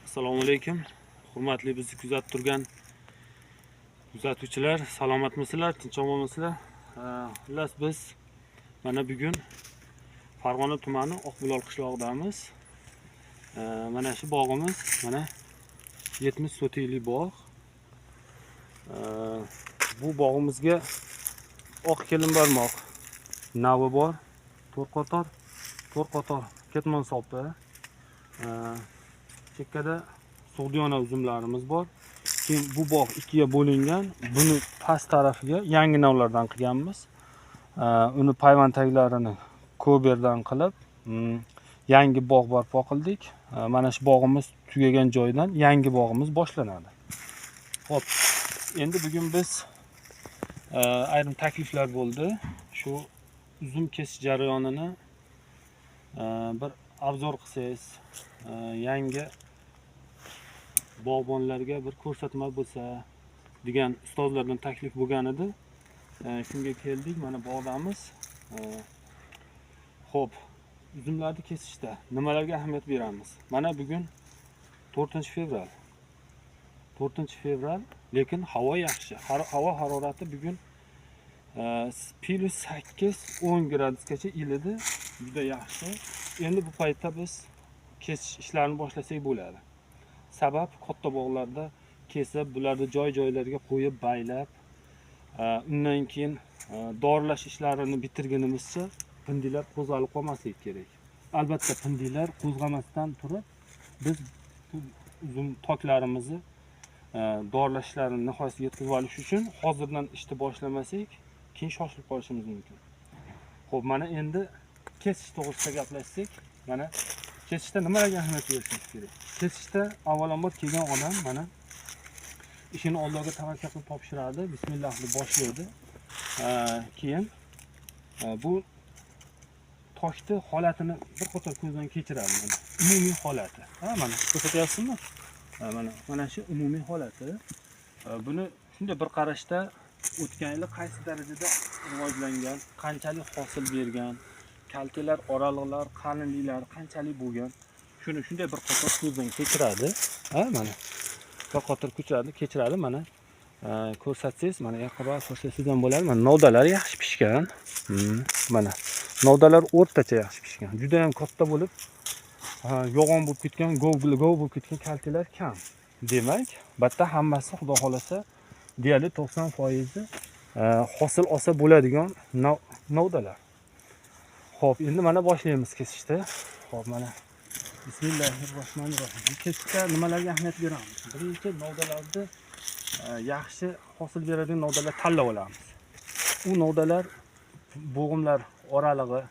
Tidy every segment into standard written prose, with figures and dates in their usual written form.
Assalomu alaykum. Hurmatli bizni kuzatib turgan kuzatuvchilar, salomatmisizlar, tinch omonmisizlar? Xullas biz mana bugun Farg'ona tumani Oqbulol qishlog'idamiz. Mana shu bog'imiz, mana 70 sotiklik bog'. Bu bog'imizga oq kelin barmoq navi bor, to'rt qator ketmon sopi, chekkada sug'diyona uzumlarimiz bor. Keyin bu bog' ikkiga bo'lingan. Buni past tarafiga yangi navlardan qilganmiz. Uni payvand taglarini ko'berdan qilib, yangi bog' barpo qildik. Mana shu bog'imiz tugagan joydan yangi bog'imiz boshlanadi. Xo'p, endi bugun biz ayrim takliflar bo'ldi. Shu uzum kesish jarayonini bir obzor qilsangiz, yangi bog'bonlarga bir ko'rsatma bo'lsa degan ustozlardan taklif bo'lgan edi. Shunga keldik. Mana bog'damiz. Xo'p, uzumlarni kesishda nimalarga ahamiyat beramiz? Mana bugun 4-fevral. 4-fevral, lekin havo yaxshi. Havo harorati bugun +8-10 gradusgacha ilidi. Juda yaxshi. Endi bu paytda biz kesish ishlarini boshlasak bo'ladi. Sabab katta bog'larda kesib, bularni joy-joylariga qo'yib, baylab, undan keyin dorlash ishlarini bitirganimizcha pindilar qo'zg'alib qolmasligi kerak. Albatta pindilar qo'zg'amasdan turib, biz uzum toklarimizni dorlash ishlarini nihoyasiga yetkazib olish uchun hozirdan ishni boshlamasak, keyin shoshilib qolishimiz mumkin. Xo'p, mana endi kesish to'g'risida gaplashsak, mana kesishda nimalarga ahamiyat berishimiz kerak? Kesishda avvalambor kelgan odam mana ishini Allohga tavakkal qilib topshiradi, bismillah deb boshlaydi. Keyin bu toshni holatini bir qator ko'zdan kechiradi. Mana umumiy holati. Mana ko'rsatyapsizmi? Mana shu umumiy holati. Buni shunday bir qarashda o'tgan yil qaysi darajada rivojlangan, qanchalik hosil bergan, kaltalar, oraliqlar, qalinliklar qanchalik bo'lgan, shuni shunday bir qator ko'zdan kechiradi. Mana bir qator kechiradi. Mana ko'rsatsangiz, mana yaqinroq ko'rsatsangiz ham bo'ladi. Mana novdalar yaxshi pishgan. Mana novdalar o'rtacha yaxshi pishgan. Juda ham katta bo'lib, yo'g'on bo'lib ketgan, gov bo'lib ketgan kaltalar kam. Demak, batta hammasi xudo xolasa deyarli 90% hosil olsa bo'ladigan novdalar. Xo'p, endi mana boshlaymiz kesishda. Xo'p, mana Bismillahirrohmanirrohim. Kesishda nimalarga ahamiyat beramiz? Birinchi, novdalarni yaxshi hosil beradigan novdalar tanlab olamiz. U novdalar bo'g'imlar oralig'i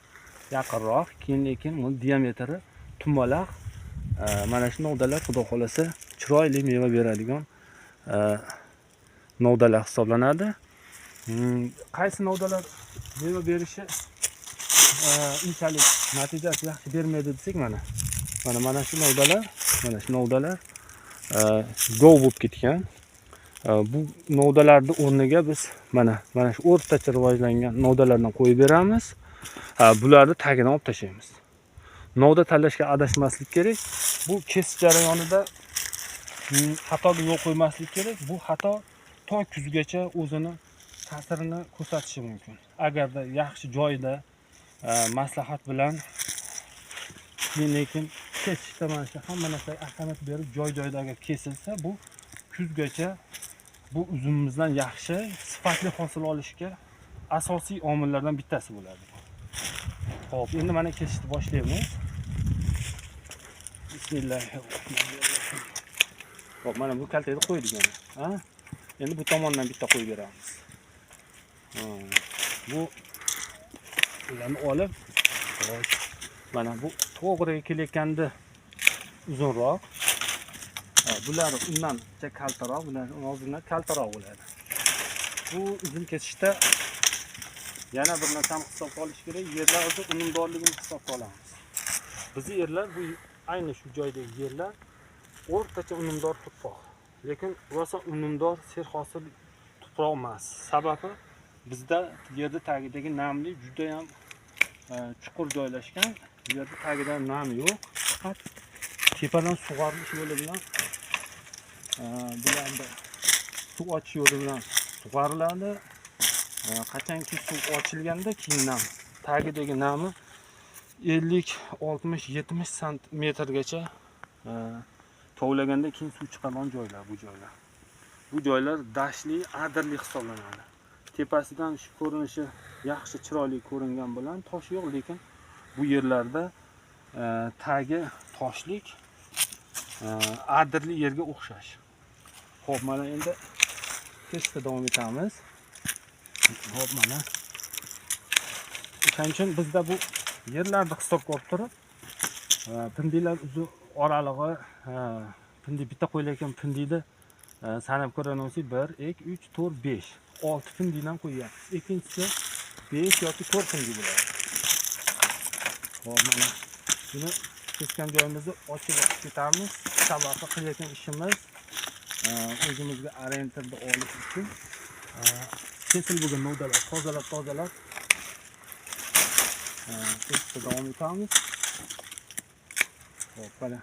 yaqinroq, lekin uni diametri tumaloq. Mana shu novdalar xudo xolasa chiroyli meva beradigan novdalar hisoblanadi. Qaysi novdalar meva berishi unchalik natijasi yaxshi bermaydi desak, mana shu novdalar gov bo'lib ketgan. Bu novdalarning o'rniga biz mana shu o'rtacha rivojlangan novdalardan qo'yib beramiz. Bularni tagidan olib tashlaymiz. Novda tanlashga adashmaslik kerak. Bu kesish jarayonida xatoga yo'l qo'ymaslik kerak. Bu xato to kuzgacha o'zini ta'sirini ko'rsatishi mumkin. Agarda yaxshi joyda maslahat bilan, lekin kesishda mana shu hamma narsaga ahamiyat berib joy-joyda agar kesilsa, bu kuzgacha bu uzumimizdan yaxshi, sifatli hosil olishga asosiy omillardan bittasi bo'ladi. Xo'p, endi mana kesishni boshlaymiz. Bismillahirrohmanirrohim. Xo'p, mana bu kaltani qo'ydik yana. Endi bu tomondan bitta qo'yib beramiz. Bu ularni olib, mana bu to'g'riga kelayotganda uzunroq. Bular undan kaltaroq, bular o'zidan kaltaroq bo'ladi. Bu uzum kesishda yana bir narsani hisobga olish kerak. Yerlarni unumdorligini hisobga olamiz. Bizning yerlar bu ayni shu joydagi yerlar o'rtacha unumdor tuproq. Lekin rosa unumdor serhosil tuproq emas. Sababi bizda yerning tagidagi namlik juda ham chuqur joylashgan. Yerning tagida nam yo'q. Faqat tepadan sug'orilish yo'li bilan bularda suv ochish yo'li bilan sug'oriladi. Qachonki suv ochilganda keyin nam tagidagi nami 50, 60, 70 santimetrgacha tovlaganda keyin suv chiqadigan joylar bu joylar. Bu joylar dashtli, adirli hisoblanadi. Tepasidan shu ko'rinishi yaxshi, chiroyli ko'ringan bilan tosh yo'q, lekin bu yerlarda tagi toshlik, adirli yerga o'xshash. Xo'p, mana endi testda davom etamiz. Xo'p, mana o'shaning uchun bizda bu yerlarni hisobga olib turib, pindilar uzun oralig'i, pindi bitta qo'yilgan pindida sanab ko'ramiz. 1, 2, 3, 4, 5. 6 pindidan qo'yamiz. Ikkinchisi 5 yoki 4 pindi bo'ladi. Xo'p, mana buni kesgan joyimizni ochib ketamiz. Sababi qilayotgan ishimiz o'zimizga orientirni olish uchun kesilgan novdalar tozalab testda davom etamiz. Xo'p, mana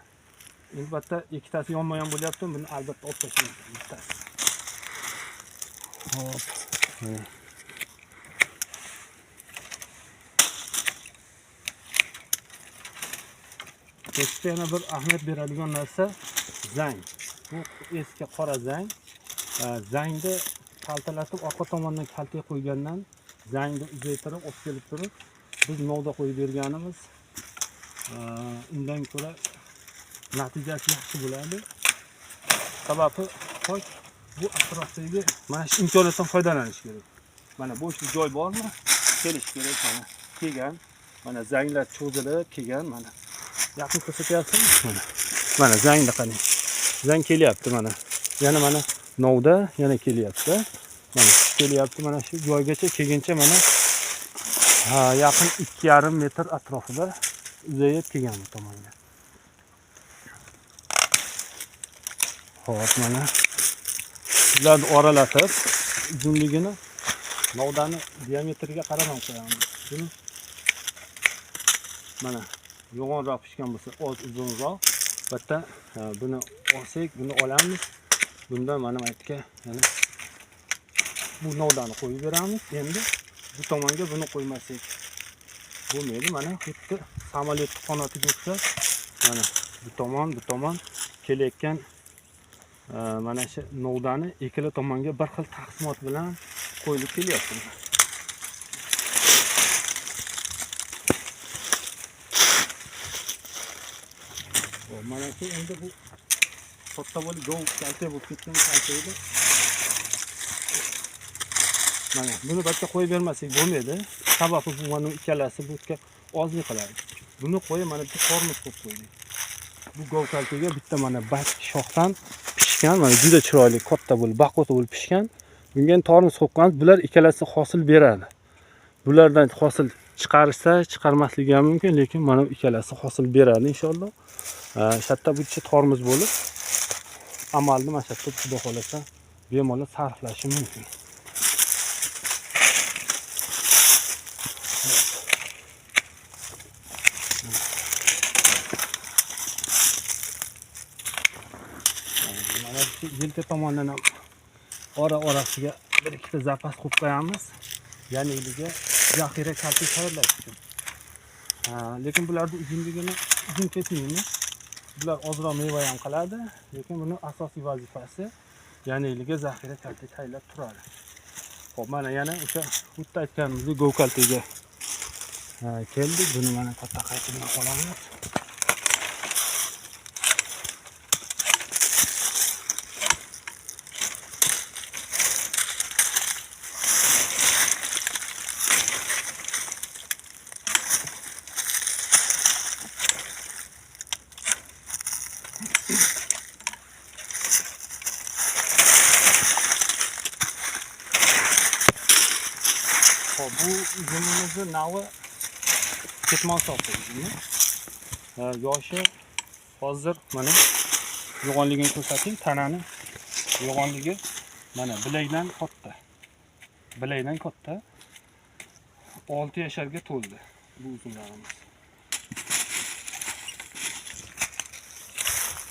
albatta ikkitasi yonma-yon bo'lyapti. Buni albatta olib tashlaymiz ikkitasi. Xo'p. Testda yana bir ahamiyat beradigan narsa zang. Bu eski qora zang. Zangni kaltalatib orqa tomondan kaltaga qo'ygandan zangni uzaytirib olib kelib turib biz novda qo'yib berganimiz undan ko'ra natijasi yaxshi bo'ladi. Sababi tosh bu atrofdagi mana shu imkoniyatdan foydalanish kerak. Mana bo'shlik joy bormi? Kelish kerak mana. Kelgan, mana zanglar cho'zilib kelgan, mana. Yaqin ko'rsatyapsizmi? Mana. Mana zangni qarang. Zang kelyapti mana. Yana mana novda yana kelyapti. Mana kelyapti mana shu joygacha kelguncha mana yaqin 2,5 metr atrofida uzayib kelgan bu tomonga. Xo'p, mana ularni oralatib uzunligini novdani diametriga qaramay qo'yamiz. Buni mana yo'g'onroq pishgan bo'lsa oz uzunroq, bitta buni olsak, buni olamiz. Bundan mana bu yerga yana bu novdani qo'yib beramiz. Endi bu tomonga buni qo'ymasak bo'lmaydi. Mana xuddi samolyot qanotiga o'xshab mana bu tomon kelayotgan mana shu novdani ikkala tomonga bir xil taqsimot bilan qo'yilib kelyapti. Mana shu endi bu katta bo'lib gov kalta bo'lib ketgan kalta edi. Mana buni bitta qo'yib bermasak bo'lmaydi. Sababi bu mana ikkalasi bu yerga ozlik qiladi. Buni qo'yib mana bitta tormoz qo'yib qo'ydik. Bu gov kaltaga bitta mana bach shoxdan pishgan, mana juda chiroyli, katta bo'lib, baqo'ta bo'lib pishgan. Bunga tormoz qo'yganmiz, bular ikkalasi hosil beradi. Bulardan hosil chiqarsa, chiqarmasligi ham mumkin, lekin mana ikkalasi hosil beradi inshaalloh. Shatta buncha tormoz bo'lib amalni mana shatta xudo xolasa bemalol sarflashi mumkin. Mana shu yelka tomonidan ham orasiga bir ikkita zapas qo'yib qo'yamiz. Ya'niliga zaxira kalta tayyorlash uchun. Lekin bularning uzunligini uzun kesmaymiz. Bular ozroq meva ham qiladi, lekin buni asosiy vazifasi ya'niliga zaxira kalta tayyorlab turadi. Xo'p, mana yana o'sha xuddi aytganimizdek gov kaltaga keldik. Buni mana katta qaytib olamiz. Bu uzunimizni navi ketmon hisoblaymiz. Yoshi hozir mana yo'g'onligini ko'rsating. Tanani yo'g'onligi mana bilakdan katta. Bilakdan katta. 6 yasharga to'ldi bu uzunlarimiz.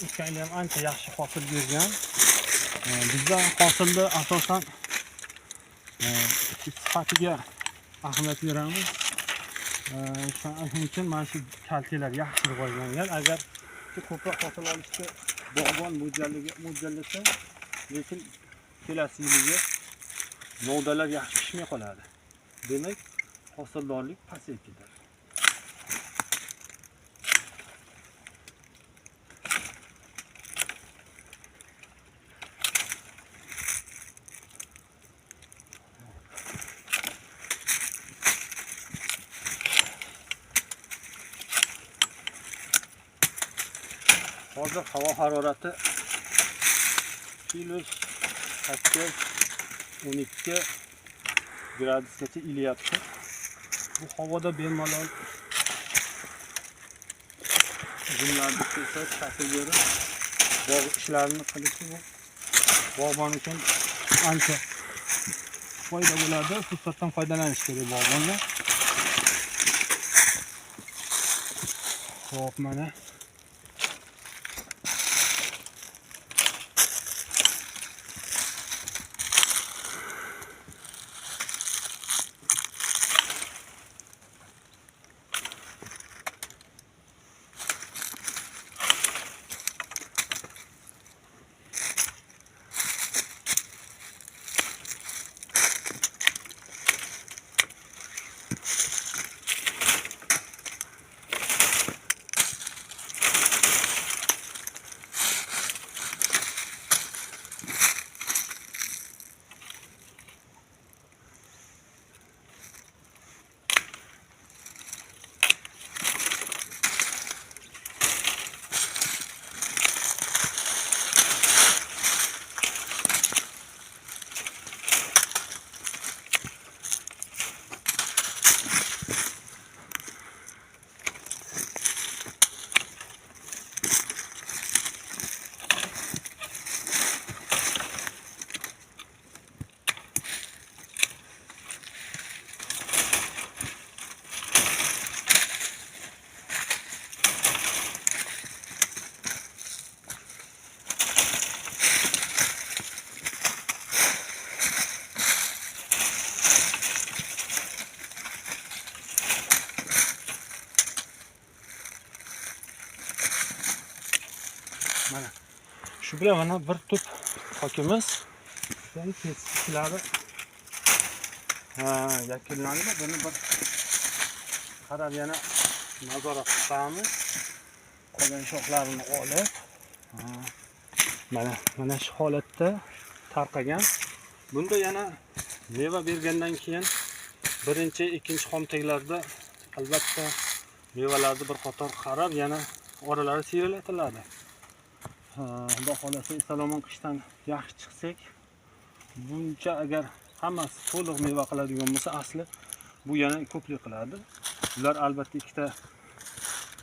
o'tgan yil ham ancha yaxshi hosil bergan. Bizda hosilni asosan sifatiga ahamiyat beramiz. Shuning uchun mana shu kalsiyalar yaxshi rivojlangan. Agar ko'proq hosil olishga bog'bon mo'ljallasa, lekin kelasi yiliga novdalar yaxshi pishmay qoladi. Demak, hosildorlik pasayib ketadi. Hozir havo harorati -8-12 gradusgacha ilyapti. Bu havoda bemalol uzumlarni kesib, shakl berib, bog' ishlarini qilishi bu bog'bon uchun ancha foyda bo'ladi. Fursatdan foydalanish kerak bog'bonlar. Xo'p, mana mana shu bilan mana bir tup hokimiz yani kesishlari yakunlandi. Buni bir qarab yana nazorat qilamiz. Qolgan shoxlarini olib mana shu holatda tarqagan. Bunda yana meva bergandan keyin birinchi, ikkinchi xomteklarda albatta mevalarni bir qator qarab yana oralari siyratiladi. Xudo xolasa salomon qishdan yaxshi chiqsak, buncha agar hammasi to'liq meva qiladigan bo'lsa, asli bu yana ko'plik qiladi. Ular albatta ikkita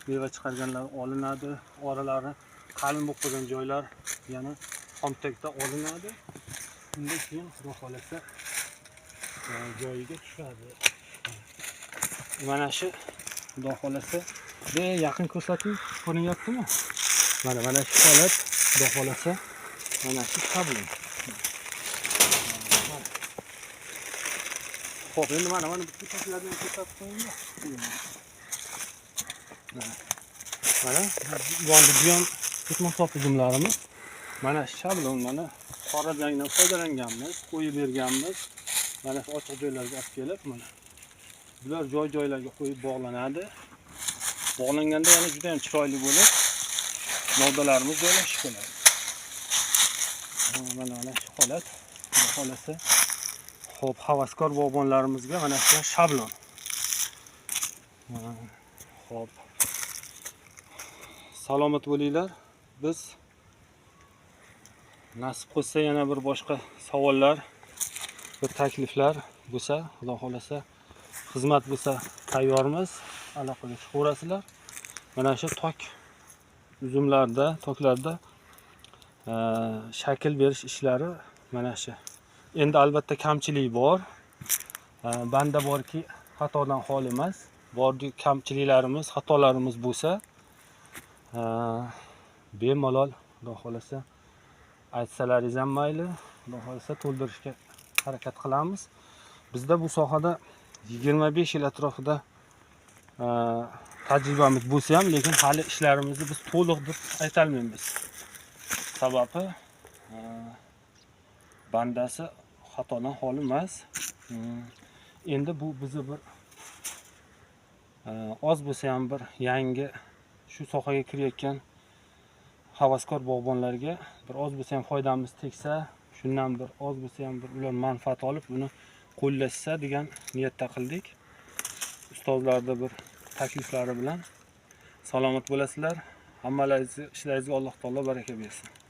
meva chiqarganlar olinadi, oralari qalin bo'lib qolgan joylar yana xomtekda olinadi. Undan keyin xudo xolasa joyiga tushadi. Mana shu xudo xolasa yaqin ko'rsatib ko'rinyaptimi? Mana shu holat xudo xolasa mana shu shablon. Xo'p, endi mana bu tashlardan ko'rsatib qo'ying. Mana buyon ketmoq uzumlarimiz. Mana shablon, mana qora rangdan foydalanganmiz, qo'yib berganmiz. Mana shu ochiq joylarga olib kelib, mana bular joy-joylarga qo'yib bog'lanadi. Bog'langanda yana juda ham chiroyli bo'lib, novdalarimiz joylashib qoladi. Mana shu holat, xudo xolasa. Xo'p, havaskor bog'bonlarimizga mana shu shablon. Xo'p. Salomat bo'linglar. Biz nasib qilsa yana bir boshqa savollar, bir takliflar bo'lsa, xudo xolasa xizmat bo'lsa tayyormiz. Aloqaga chiqaverasizlar. Mana shu tok uzumlarda, toklarda shakl berish ishlari mana shu. Endi albatta kamchilik bor. Banda borki, xatodan xoli emas. Bordi kamchiliklarimiz, xatolarimiz bo'lsa, bemalol xudo xolasa aytsalaringiz ham mayli, xudo xolasa to'ldirishga harakat qilamiz. Bizda bu sohada 25 yil atrofida tajribamiz bo'lsa ham, lekin hali ishlarimizni biz to'liq deb aytolmaymiz. Sababi bandasi xatodan xoli emas. Endi bu bizni bir oz bo'lsa ham bir yangi shu sohaga kirayotgan havaskor bog'bonlarga bir oz bo'lsa ham foydamiz tegsa, shundan bir oz bo'lsa ham bir ular manfaat olib, buni qo'llashsa degan niyatda qildik. Ustozlarda bir takliflari bilan salomat bo'lasizlar. Hammalaringiz ishlaringizga Alloh taolo baraka bersin.